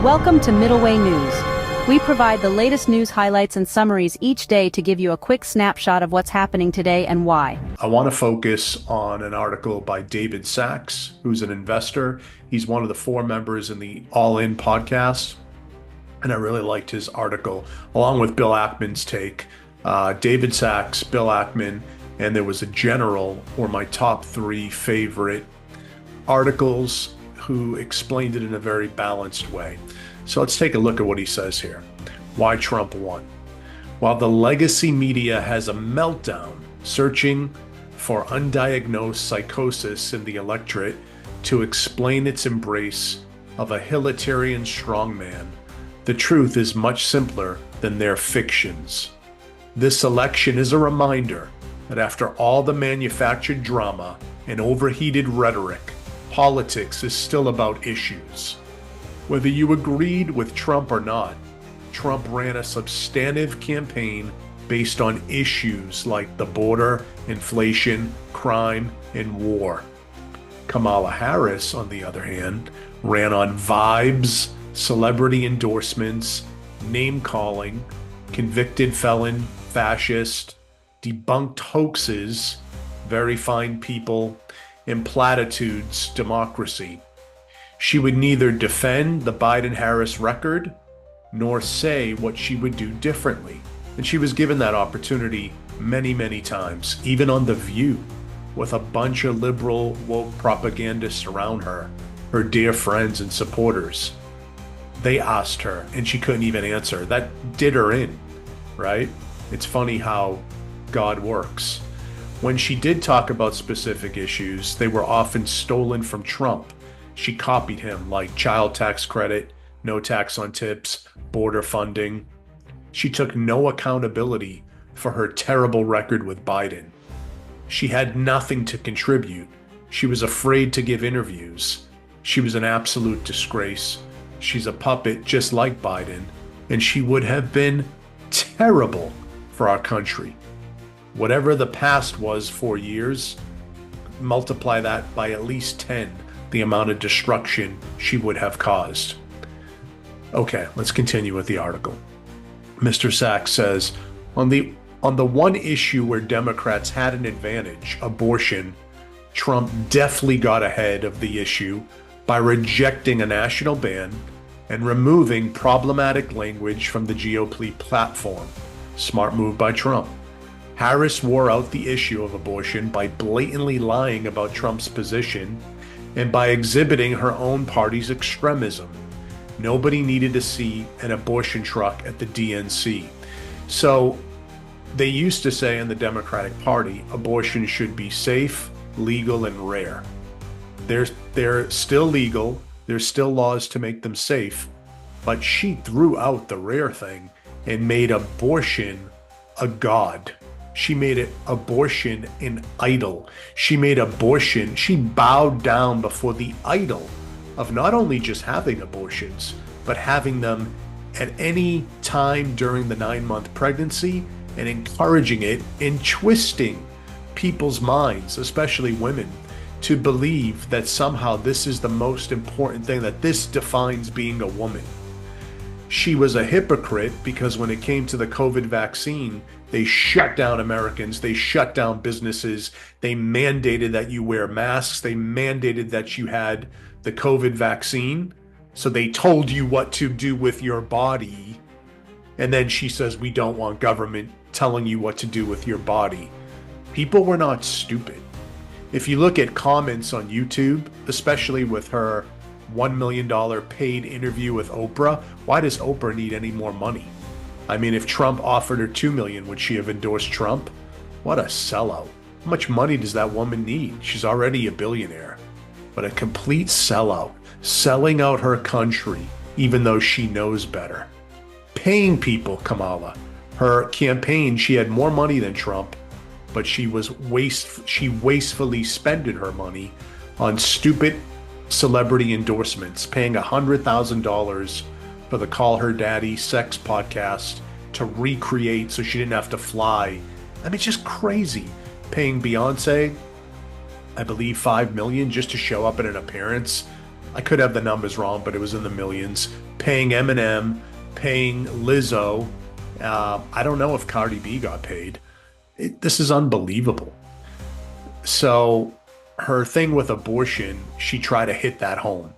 Welcome to Middleway News. We provide the latest news highlights and summaries each day to give you a quick snapshot of what's happening today and why. I want to focus on an article by David Sachs, who's an investor. He's one of the 4 members in the All In podcast, and I really liked his article, along with Bill Ackman's take. David Sachs, Bill Ackman, and there was a general were my top 3 favorite articles who explained it in a very balanced way. So let's take a look at what he says here. Why Trump won. While the legacy media has a meltdown searching for undiagnosed psychosis in the electorate to explain its embrace of a Hillitarian strongman, the truth is much simpler than their fictions. This election is a reminder that after all the manufactured drama and overheated rhetoric, politics is still about issues. Whether you agreed with Trump or not, Trump ran a substantive campaign based on issues like the border, inflation, crime, and war. Kamala Harris, on the other hand, ran on vibes, celebrity endorsements, name-calling, convicted felon, fascist, debunked hoaxes, very fine people, and platitudes, democracy. She would neither defend the Biden-Harris record nor say what she would do differently. And she was given that opportunity many, many times, even on The View, with a bunch of liberal woke propagandists around her, her dear friends and supporters. They asked her and she couldn't even answer. That did her in, right? It's funny how God works. When she did talk about specific issues, they were often stolen from Trump. She copied him, like child tax credit, no tax on tips, border funding. She took no accountability for her terrible record with Biden. She had nothing to contribute. She was afraid to give interviews. She was an absolute disgrace. She's a puppet just like Biden, and she would have been terrible for our country. Whatever the past was 4 years, multiply that by at least 10, the amount of destruction she would have caused. Okay, let's continue with the article. Mr. Sachs says, on the one issue where Democrats had an advantage, abortion, Trump definitely got ahead of the issue by rejecting a national ban and removing problematic language from the GOP platform. Smart move by Trump. Harris wore out the issue of abortion by blatantly lying about Trump's position and by exhibiting her own party's extremism. Nobody needed to see an abortion truck at the DNC. So they used to say in the Democratic Party, abortion should be safe, legal, and rare. They're still legal. There's still laws to make them safe. But she threw out the rare thing and made abortion a god. She made abortion an idol. She bowed down before the idol of not only just having abortions, but having them at any time during the 9-month pregnancy and encouraging it and twisting people's minds, especially women, to believe that somehow this is the most important thing, that this defines being a woman. She was a hypocrite because when it came to the COVID vaccine, they shut down Americans, they shut down businesses, they mandated that you wear masks, they mandated that you had the COVID vaccine, so they told you what to do with your body. And then she says, we don't want government telling you what to do with your body. People were not stupid. If you look at comments on YouTube, especially with her $1 million paid interview with Oprah, why does Oprah need any more money? I mean, if Trump offered her $2 million, would she have endorsed Trump? What a sellout. How much money does that woman need? She's already a billionaire. But a complete sellout, selling out her country, even though she knows better. Paying people, Kamala. Her campaign, she had more money than Trump, but she wastefully spending her money on stupid celebrity endorsements, paying $100,000 for the Call Her Daddy sex podcast to recreate so she didn't have to fly. I mean, just crazy. Paying Beyonce, I believe $5 million just to show up in an appearance I could have the numbers wrong, but it was in the millions, paying Eminem, paying Lizzo. I don't know if Cardi B got paid. This is unbelievable. So her thing with abortion, she tried to hit that home.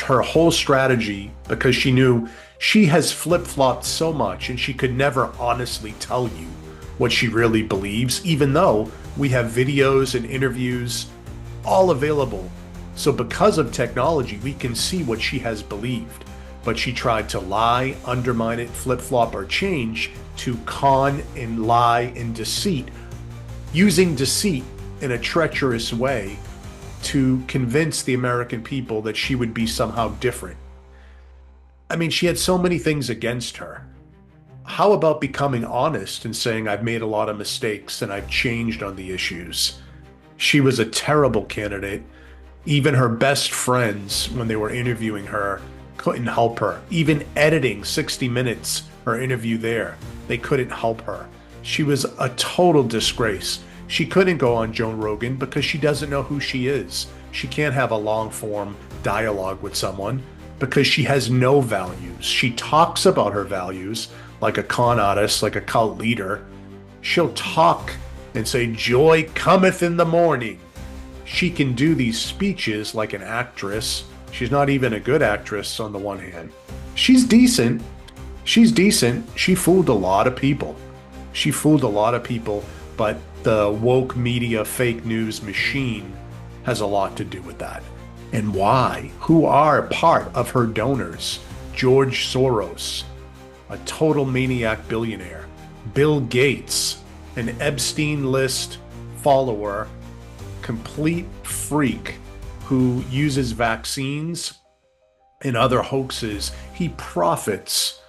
Her whole strategy, because she knew she has flip-flopped so much and she could never honestly tell you what she really believes, even though we have videos and interviews all available. So because of technology, we can see what she has believed. But she tried to lie, undermine it, flip-flop, or change to con and lie and deceit, using deceit in a treacherous way to convince the American people that she would be somehow different. I mean, she had so many things against her. How about becoming honest and saying, I've made a lot of mistakes and I've changed on the issues? She was a terrible candidate. Even her best friends, when they were interviewing her, couldn't help her. Even editing 60 Minutes, her interview there, they couldn't help her. She was a total disgrace. She couldn't go on Joe Rogan because she doesn't know who she is. She can't have a long-form dialogue with someone because she has no values. She talks about her values like a con artist, like a cult leader. She'll talk and say, joy cometh in the morning. She can do these speeches like an actress. She's not even a good actress on the one hand. She's decent. She's decent. She fooled a lot of people. She fooled a lot of people, but the woke media fake news machine has a lot to do with that. And why? Who are part of her donors? George Soros, a total maniac billionaire. Bill Gates, an Epstein list follower, complete freak who uses vaccines and other hoaxes. He profits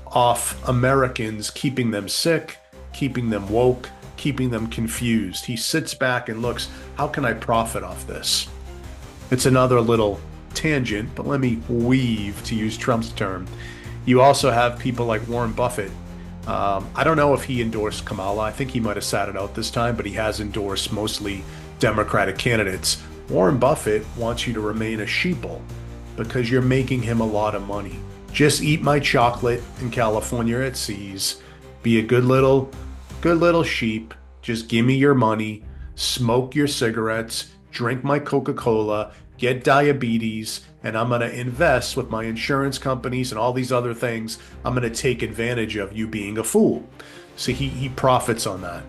off Americans, keeping them sick, keeping them woke, keeping them confused. He sits back and looks, how can I profit off this? It's another little tangent, but let me weave, to use Trump's term. You also have people like Warren Buffett. I don't know if he endorsed Kamala. I think he might have sat it out this time, but he has endorsed mostly Democratic candidates. Warren Buffett wants you to remain a sheeple because you're making him a lot of money. Just eat my chocolate in California at Seas. Be a good little sheep. Just give me your money. Smoke your cigarettes. Drink my Coca-Cola. Get diabetes. And I'm going to invest with my insurance companies and all these other things. I'm going to take advantage of you being a fool. So he profits on that.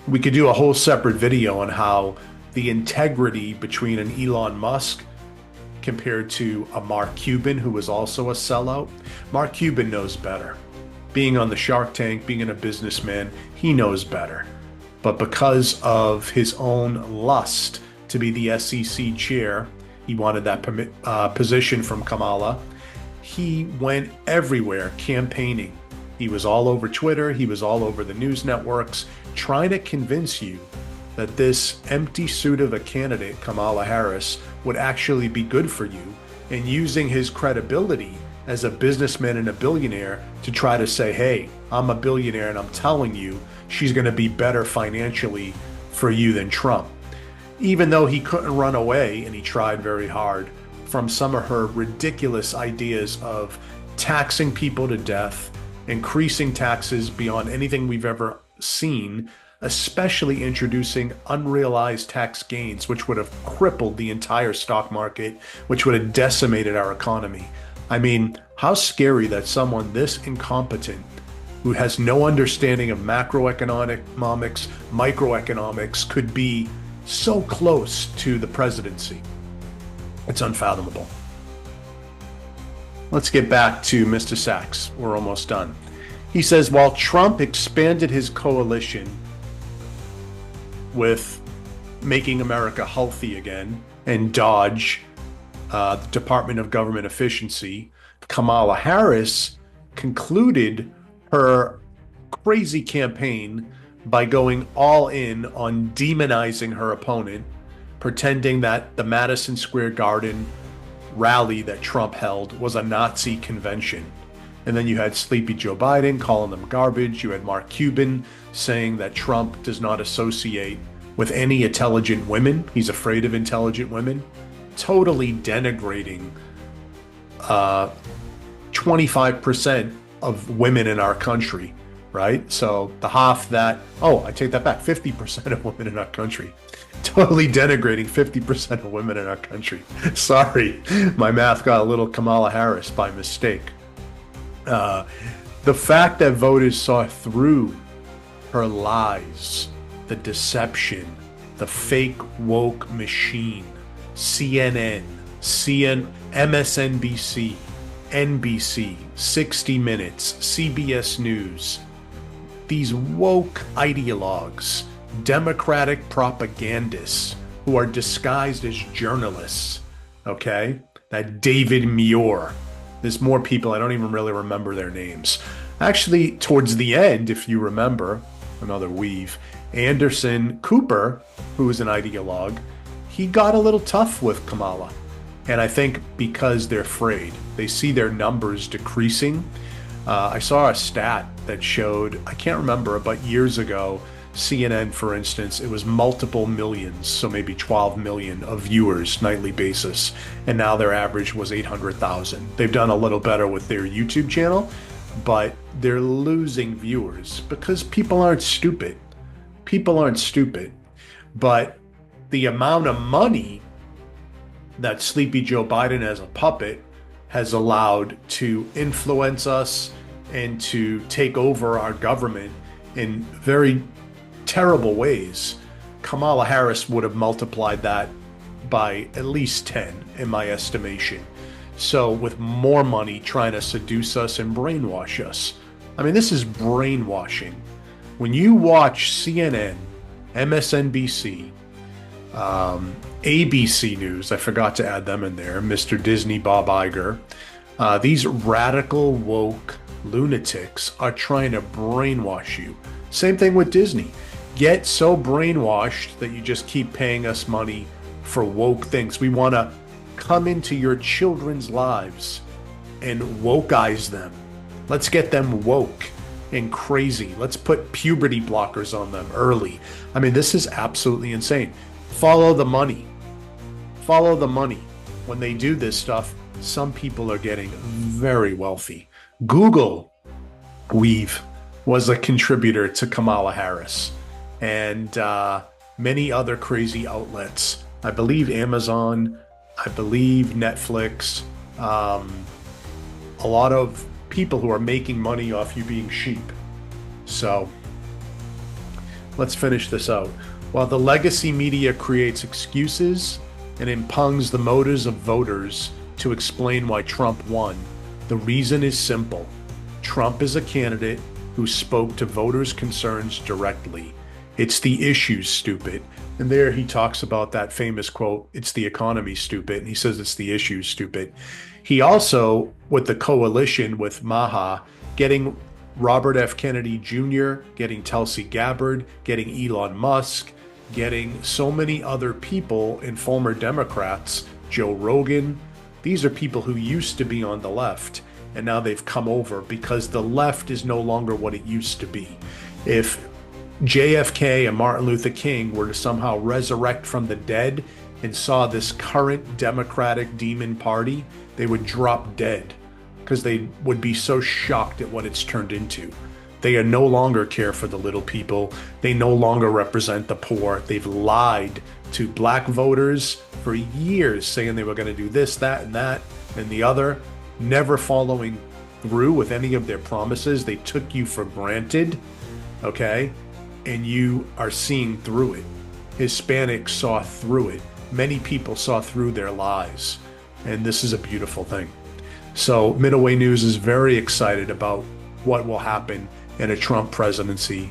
We could do a whole separate video on how the integrity between an Elon Musk compared to a Mark Cuban, who was also a sellout. Mark Cuban knows better. Being on the Shark Tank, being a businessman, he knows better. But because of his own lust to be the SEC chair, he wanted that position from Kamala. He went everywhere campaigning. He was all over Twitter. He was all over the news networks, trying to convince you that this empty suit of a candidate, Kamala Harris, would actually be good for you, and using his credibility as a businessman and a billionaire to try to say, hey, I'm a billionaire and I'm telling you she's going to be better financially for you than Trump. Even though he couldn't run away, and he tried very hard, from some of her ridiculous ideas of taxing people to death, increasing taxes beyond anything we've ever seen, especially introducing unrealized tax gains, which would have crippled the entire stock market, which would have decimated our economy. I mean, how scary that someone this incompetent, who has no understanding of macroeconomics, microeconomics, could be so close to the presidency. It's unfathomable. Let's get back to Mr. Sachs. We're almost done. He says, while Trump expanded his coalition with making America healthy again and DOGE, the Department of Government Efficiency, Kamala Harris concluded her crazy campaign by going all in on demonizing her opponent, pretending that the Madison Square Garden rally that Trump held was a Nazi convention. And then you had Sleepy Joe Biden calling them garbage. You had Mark Cuban saying that Trump does not associate with any intelligent women. He's afraid of intelligent women. totally denigrating 25% of women in our country, right? So the half that, I take that back, 50% of women in our country. Totally denigrating 50% of women in our country. Sorry, my math got a little Kamala Harris by mistake. The fact that voters saw through her lies, the deception, the fake woke machine, CNN, MSNBC, NBC, 60 Minutes, CBS News, these woke ideologues, Democratic propagandists who are disguised as journalists, okay? That David Muir. There's more people, I don't even really remember their names. Actually, towards the end, if you remember, another weave, Anderson Cooper, who is an ideologue, he got a little tough with Kamala. And I think because they're afraid, they see their numbers decreasing. I saw a stat that showed, I can't remember, but years ago, CNN, for instance, it was multiple millions, so maybe 12 million of viewers nightly basis, and now their average was 800,000. They've done a little better with their YouTube channel, but they're losing viewers because people aren't stupid. People aren't stupid, but the amount of money that Sleepy Joe Biden as a puppet has allowed to influence us and to take over our government in very terrible ways, Kamala Harris would have multiplied that by at least 10 in my estimation. So with more money trying to seduce us and brainwash us. I mean, this is brainwashing. When you watch CNN, MSNBC, ABC News, I forgot to add them in there, Mr. Disney, Bob Iger, these radical woke lunatics are trying to brainwash you. Same thing with Disney. Get so brainwashed that you just keep paying us money for woke things. We want to come into your children's lives and wokeize them. Let's get them woke and crazy. Let's put puberty blockers on them early. I mean, this is absolutely insane. Follow the money. Follow the money. When they do this stuff, some people are getting very wealthy. Google, Weave, was a contributor to Kamala Harris, and many other crazy outlets. I believe Amazon, I believe Netflix, a lot of people who are making money off you being sheep. So let's finish this out. While the legacy media creates excuses and impugns the motives of voters to explain why Trump won, the reason is simple. Trump is a candidate who spoke to voters' concerns directly. It's the issues, stupid. And there he talks about that famous quote, it's the economy, stupid. And he says it's the issues, stupid. He also, with the coalition with MAHA, getting Robert F. Kennedy Jr., getting Tulsi Gabbard, getting Elon Musk, getting so many other people and former Democrats, Joe Rogan. These are people who used to be on the left, and now they've come over because the left is no longer what it used to be. If JFK and Martin Luther King were to somehow resurrect from the dead and saw this current Democratic demon party, they would drop dead because they would be so shocked at what it's turned into. They are no longer care for the little people. They no longer represent the poor. They've lied to black voters for years, saying they were going to do this, that, and the other, never following through with any of their promises. They took you for granted, okay? And you are seeing through it. Hispanics saw through it. Many people saw through their lies. And this is a beautiful thing. So Middle Way News is very excited about what will happen in a Trump presidency.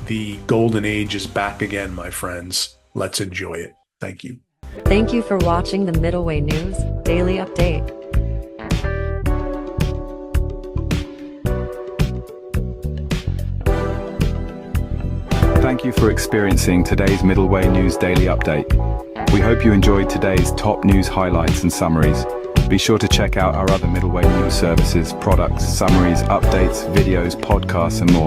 The golden age is back again, my friends. Let's enjoy it. Thank you. Thank you for watching the Middle Way News Daily Update. Thank you for experiencing today's Middle Way News Daily Update. We hope you enjoyed today's top news highlights and summaries. Be sure to check out our other Middle Way News services, products, summaries, updates, videos, podcasts, and more.